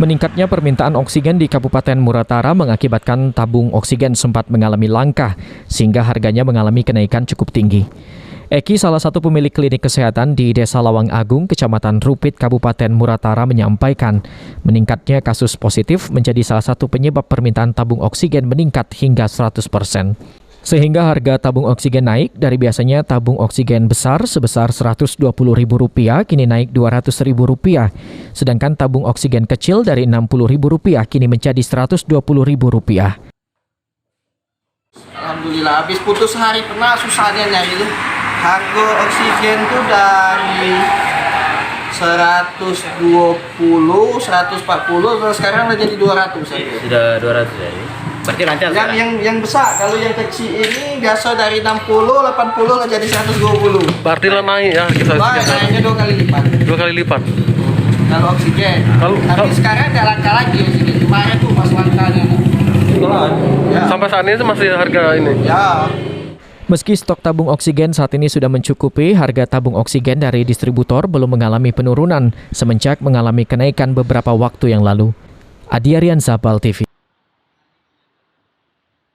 Meningkatnya permintaan oksigen di Kabupaten Muratara mengakibatkan tabung oksigen sempat mengalami langka, sehingga harganya mengalami kenaikan cukup tinggi. Eki, salah satu pemilik klinik kesehatan di Desa Lawang Agung, Kecamatan Rupit, Kabupaten Muratara, menyampaikan meningkatnya kasus positif menjadi salah satu penyebab permintaan tabung oksigen meningkat hingga 100%. Sehingga harga tabung oksigen naik dari biasanya tabung oksigen besar sebesar Rp120.000 kini naik Rp200.000. Sedangkan tabung oksigen kecil dari Rp60.000 kini menjadi Rp120.000. Alhamdulillah, habis putus hari pernah susahnya nyari tuh. Harga oksigen tuh dari 120, 140, terus sekarang udah jadi 200 aja. Sudah 200 ya? Berarti lancar yang besar, kalau yang kecil ini biasa dari 60, 80 jadi 120. Berarti lah naik ya kita. Naiknya 2 kali lipat. 2 kali lipat. Kalau oksigen. Tapi sekarang nggak langka lagi oksigen. Kemarin tuh pas langkanya. Ya. Sampai saat ini itu masih harga ini. Ya. Meski stok tabung oksigen saat ini sudah mencukupi, harga tabung oksigen dari distributor belum mengalami penurunan semenjak mengalami kenaikan beberapa waktu yang lalu. Adi Arianza, PAL TV.